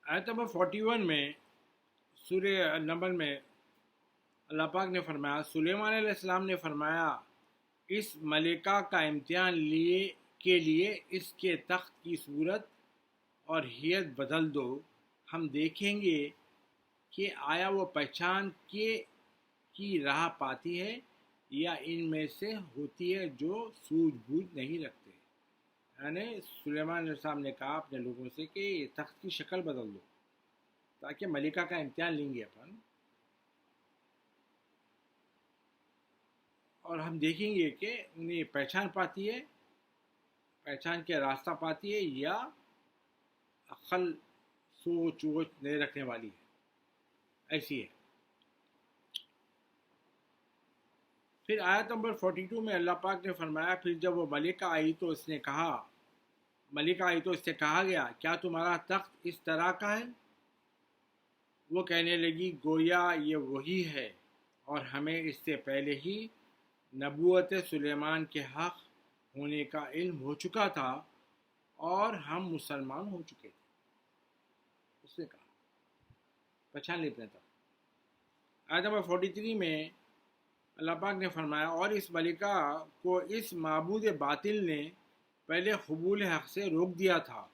آیت نمبر 41 میں سورہ نمل میں اللہ پاک نے فرمایا، سلیمان علیہ السلام نے فرمایا اس ملکہ کا امتحان کے لیے اس کے تخت کی صورت اور ہیئت بدل دو، ہم دیکھیں گے کہ آیا وہ پہچان کی راہ پاتی ہے یا ان میں سے ہوتی ہے جو سوجھ بوجھ نہیں رکھتے۔ یعنی سلیمان علیہ السلام نے کہا اپنے لوگوں سے کہ یہ تخت کی شکل بدل دو تاکہ ملکہ کا امتحان لیں گے اپن، اور ہم دیکھیں گے کہ انہیں پہچان پاتی ہے، پہچان کے راستہ پاتی ہے یا عقل سوچ ووچ نہیں رکھنے والی ہے، ایسی ہے۔ پھر آیت نمبر 42 میں اللہ پاک نے فرمایا، پھر جب وہ ملکہ آئی تو اس سے کہا گیا کیا تمہارا تخت اس طرح کا ہے؟ وہ کہنے لگی گویا یہ وہی ہے، اور ہمیں اس سے پہلے ہی نبوت سلیمان کے حق ہونے کا علم ہو چکا تھا اور ہم مسلمان ہو چکے تھے۔ اس نے کہا پہچان لیتے تھا۔ آیت نمبر 43 میں اللہ پاک نے فرمایا، اور اس ملکہ کو اس معبود باطل نے پہلے قبول حق سے روک دیا تھا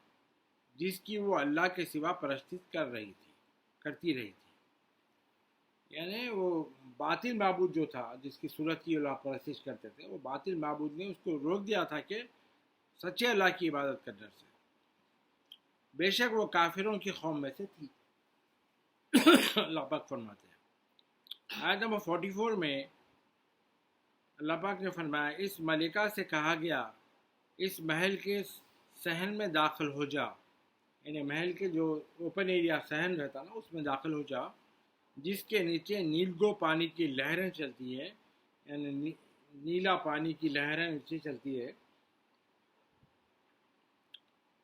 جس کی وہ اللہ کے سوا پرستش کرتی رہی تھی۔ یعنی وہ باطل معبود جو تھا جس کی صورت کی اللہ پرستش کرتے تھے، وہ باطل معبود نے اس کو روک دیا تھا کہ سچے اللہ کی عبادت کرنے سے، بے شک وہ کافروں کی قوم میں سے تھی۔ اللہ پاک فرماتے ہیں آیت نمبر 44 میں اللہ پاک نے فرمایا، اس ملکہ سے کہا گیا اس محل کے صحن میں داخل ہو جا، یعنی محل کے جو اوپن ایریا صحن رہتا نا اس میں داخل ہو جا، جس کے نیچے نیلگو پانی کی لہریں چلتی ہے، یعنی نیلا پانی کی لہریں نیچے چلتی ہے۔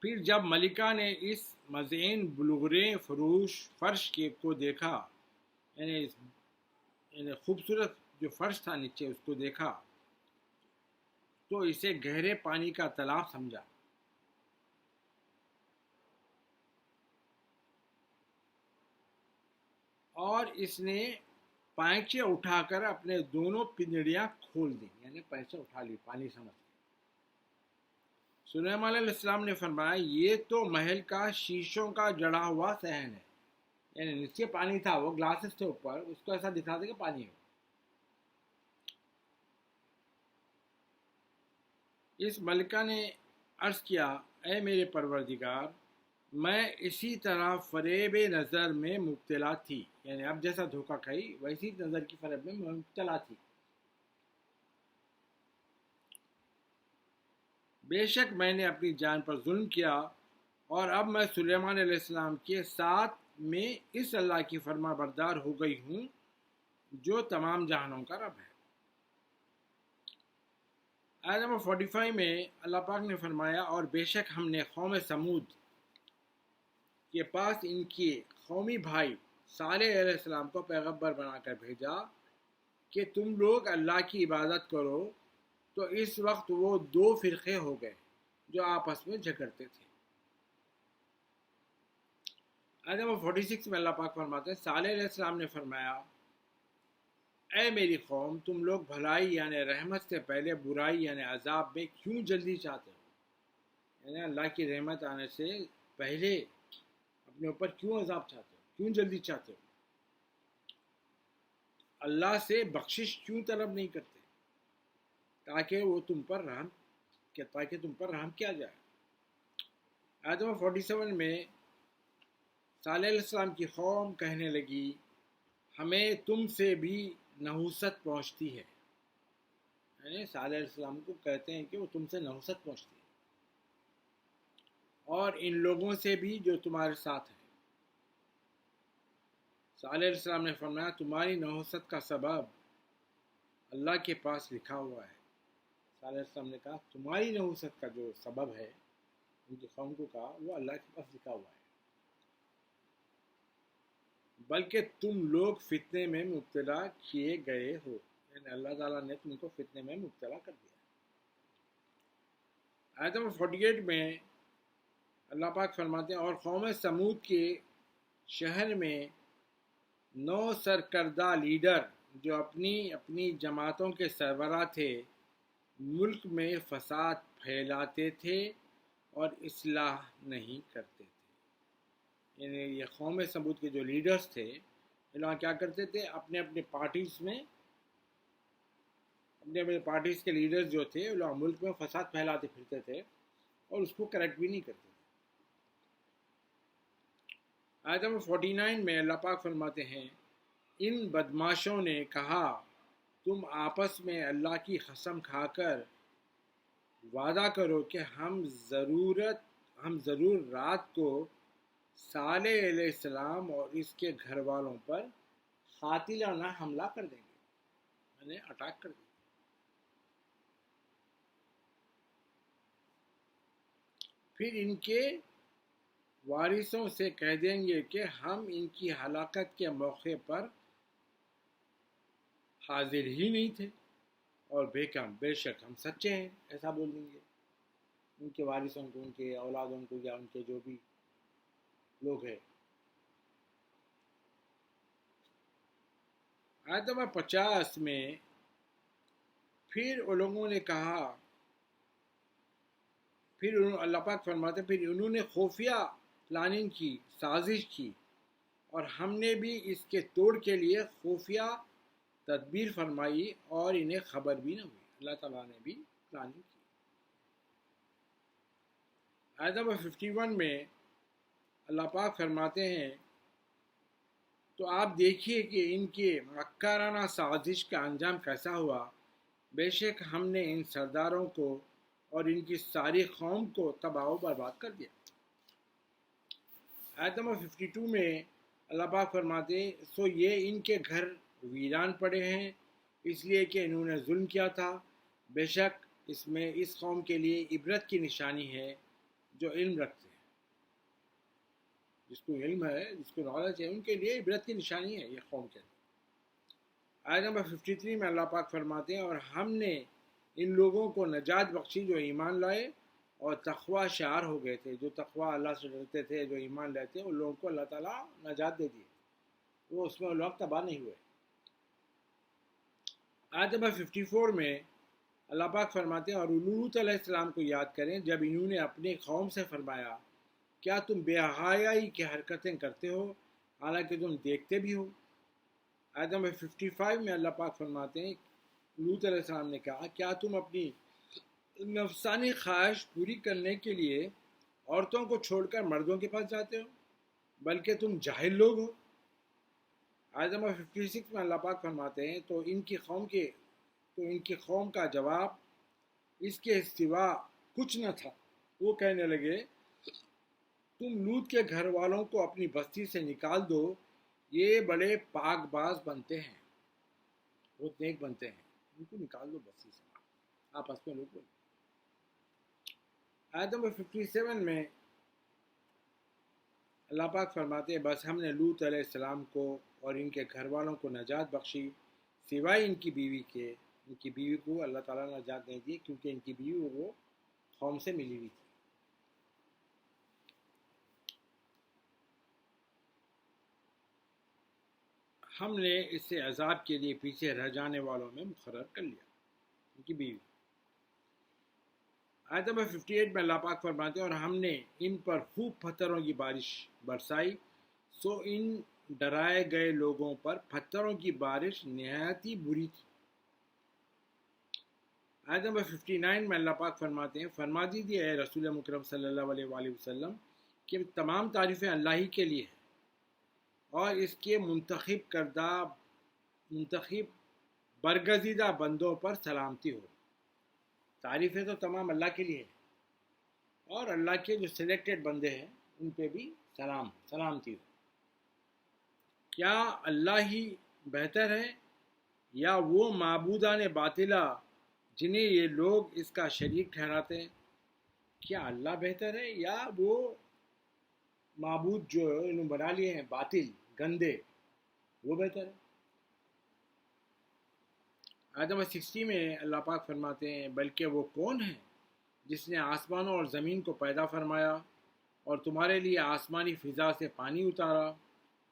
پھر جب ملکہ نے اس مزین بلغریں فروش فرش کو دیکھا، یعنی خوبصورت جو فرش تھا نیچے اس کو دیکھا تو اسے گہرے پانی کا تالاب سمجھا، اور اس نے پائچے اٹھا کر اپنے دونوں پنجڑیاں کھول دیں، یعنی پائچے اٹھا لی پانی سمجھ۔ سلیمان علیہ السلام نے فرمایا یہ تو محل کا شیشوں کا جڑا ہوا صحن ہے، یعنی نیچے پانی تھا، وہ گلاسز تھے اوپر، اس کو ایسا دکھا دے کہ پانی ہے۔ اس ملکہ نے عرض کیا اے میرے پروردگار، میں اسی طرح فریب نظر میں مبتلا تھی، یعنی اب جیسا دھوکہ کھائی ویسی نظر کی فریب میں مبتلا تھی۔ بے شک میں نے اپنی جان پر ظلم کیا، اور اب میں سلیمان علیہ السلام کے ساتھ میں اس اللہ کی فرما بردار ہو گئی ہوں جو تمام جہانوں کا رب ہے۔ آیت نمبر 45 میں اللہ پاک نے فرمایا، اور بے شک ہم نے قوم سمود کے پاس ان کے قومی بھائی صالح علیہ السلام کو پیغمبر بنا کر بھیجا کہ تم لوگ اللہ کی عبادت کرو، تو اس وقت وہ دو فرقے ہو گئے جو آپس میں جھگڑتے تھے۔ آیت نمبر 46 میں اللہ پاک فرماتے ہیں، صالح علیہ السلام نے فرمایا اے میری قوم، تم لوگ بھلائی یعنی رحمت سے پہلے برائی یعنی عذاب میں کیوں جلدی چاہتے ہو؟ یعنی اللہ کی رحمت آنے سے پہلے اپنے اوپر کیوں عذاب چاہتے ہو، کیوں جلدی چاہتے ہو؟ اللہ سے بخشش کیوں طلب نہیں کرتے تاکہ تم پر رحم کیا جائے۔ آیت نمبر 47 میں صالح علیہ السلام کی قوم کہنے لگی ہمیں تم سے بھی نحوست پہنچتی ہے، یعنی صالح علیہ السلام کو کہتے ہیں کہ وہ تم سے نحوست پہنچتی ہے، اور ان لوگوں سے بھی جو تمہارے ساتھ ہیں۔ صالح علیہ السلام نے فرمایا تمہاری نحوست کا سبب اللہ کے پاس لکھا ہوا ہے۔ صالح علیہ السلام نے کہا تمہاری نحوست کا جو سبب ہے، ان کی قوم کو کہا، وہ اللہ کے پاس لکھا ہوا ہے، بلکہ تم لوگ فتنے میں مبتلا کیے گئے ہو، یعنی اللہ تعالیٰ نے تم کو فتنے میں مبتلا کر دیا۔ آیت نمبر 48 میں اللہ پاک فرماتے ہیں، اور قوم سمود کے شہر میں 9 سرکردہ لیڈر جو اپنی جماعتوں کے سربراہ تھے ملک میں فساد پھیلاتے تھے اور اصلاح نہیں کرتے تھے. یعنی یہ قوم ثمود کے جو لیڈرز تھے یہ لوگ کیا کرتے تھے، اپنے اپنے پارٹیز میں اپنے پارٹیز کے لیڈرز جو تھے وہ لوگ ملک میں فساد پھیلاتے پھرتے تھے اور اس کو کریکٹ بھی نہیں کرتے تھے. آیت نمبر 49 میں اللہ پاک فرماتے ہیں، ان بدماشوں نے کہا تم آپس میں اللہ کی قسم کھا کر وعدہ کرو کہ ہم ضرور رات کو صالح علیہ السلام اور اس کے گھر والوں پر قاتلانہ حملہ کر دیں گے، یعنی اٹیک کر دیں گے. پھر ان کے وارثوں سے کہہ دیں گے کہ ہم ان کی ہلاکت کے موقع پر حاضر ہی نہیں تھے اور بے شک ہم سچے ہیں. ایسا بول دیں گے ان کے وارثوں کو، ان کے اولادوں کو، یا ان کے جو بھی لوگ ہیں. آیت نمبر 50 میں پھر ان لوگوں نے کہا، اللہ پاک فرماتے پھر انہوں نے خفیہ پلاننگ کی، سازش کی، اور ہم نے بھی اس کے توڑ کے لیے خفیہ تدبیر فرمائی اور انہیں خبر بھی نہ ہوئی. اللہ تعالیٰ نے بھی پلاننگ کی. آیت نمبر 51 میں اللہ پاک فرماتے ہیں تو آپ دیکھیے کہ ان کے مکرانہ سازش کا انجام کیسا ہوا. بے شک ہم نے ان سرداروں کو اور ان کی ساری قوم کو تباہ و برباد کر دیا. آیت نمبر 52 میں اللہ پاک فرماتے ہیں سو یہ ان کے گھر ویران پڑے ہیں اس لیے کہ انہوں نے ظلم کیا تھا. بے شک اس میں اس قوم کے لیے عبرت کی نشانی ہے جو علم رکھتے ہیں. جس کو علم ہے، جس کو نالج ہے، ان کے لیے عبرت کی نشانی ہے یہ قوم کے لیے. آیت نمبر 53 میں اللہ پاک فرماتے ہیں اور ہم نے ان لوگوں کو نجات بخشی جو ایمان لائے اور تقوی شعار ہو گئے تھے. جو تقوی اللہ سے ڈرتے تھے، جو ایمان لائے تھے، ان لوگوں کو اللہ تعالیٰ نجات دے دی، وہ اس میں لوگ تباہ نہیں ہوئے. آیت نمبر 54 میں اللہ پاک فرماتے ہیں اور لوط علیہ السلام کو یاد کریں جب انہوں نے اپنے قوم سے فرمایا کیا تم بے حیائی کی حرکتیں کرتے ہو حالانکہ تم دیکھتے بھی ہو. آیت نمبر 55 میں اللہ پاک فرماتے ہیں لوط علیہ السلام نے کہا کیا تم اپنی نفسانی خواہش پوری کرنے کے لیے عورتوں کو چھوڑ کر مردوں کے پاس جاتے ہو، بلکہ تم جاہل لوگ ہو. آیت نمبر 56 میں اللہ پاک فرماتے ہیں تو ان کی قوم کا جواب اس کے سوا کچھ نہ تھا. وہ کہنے لگے تم لوط کے گھر والوں کو اپنی بستی سے نکال دو، یہ بڑے پاک باز بنتے ہیں، بہت نیک بنتے ہیں، ان کو نکال دو بستی سے. آپس میں لوگ بولے. آیت نمبر 57 میں اللہ پاک فرماتے ہیں بس ہم نے لوط علیہ السلام کو اور ان کے گھر والوں کو نجات بخشی سوائے ان کی بیوی کے. ان کی بیوی کو اللہ تعالیٰ نے نجات نہیں دی کیونکہ ان کی بیوی وہ قوم سے ملی ہوئی تھی. ہم نے اسے عذاب کے لیے پیچھے رہ جانے والوں میں مقرر کر لیا، ان کی بیوی. آیت نمبر 58 میں اللہ پاک فرماتے ہیں اور ہم نے ان پر خوب پتھروں کی بارش برسائی سو ان ڈرائے گئے لوگوں پر پتھروں کی بارش نہایت ہی بری تھی. آیت نمبر 59 میں اللہ پاک فرماتے ہیں فرما دیجیے اے رسول مکرم صلی اللہ علیہ وآلہ وسلم کہ تمام تعریفیں اللہ ہی کے لیے ہیں اور اس کے منتخب برگزیدہ بندوں پر سلامتی ہو. تعریفیں تو تمام اللہ کے لیے ہیں اور اللہ کے جو سلیکٹڈ بندے ہیں ان پہ بھی سلامتی ہو. کیا اللہ ہی بہتر ہے یا وہ معبودان باطلہ جنہیں یہ لوگ اس کا شریک ٹھہراتے ہیں؟ کیا اللہ بہتر ہے یا وہ معبود جو انہوں بنا لیے ہیں باطل گندے، وہ بہتر ہے؟ آیت نمبر 60 میں اللہ پاک فرماتے ہیں بلکہ وہ کون ہے جس نے آسمانوں اور زمین کو پیدا فرمایا اور تمہارے لیے آسمانی فضا سے پانی اتارا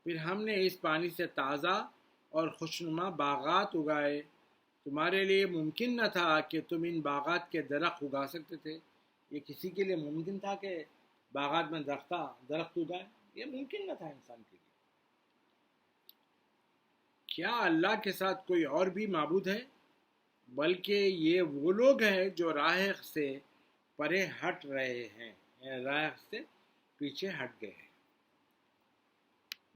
پھر ہم نے اس پانی سے تازہ اور خوشنما باغات اگائے. تمہارے لیے ممکن نہ تھا کہ تم ان باغات کے درخت اگا سکتے تھے. یہ کسی کے لیے ممکن تھا کہ باغات میں درخت اگائے؟ یہ ممکن نہ تھا انسان کے لیے. کیا اللہ کے ساتھ کوئی اور بھی معبود ہے؟ بلکہ یہ وہ لوگ ہیں جو راہ سے پرے ہٹ رہے ہیں، راہ سے پیچھے ہٹ گئے ہیں.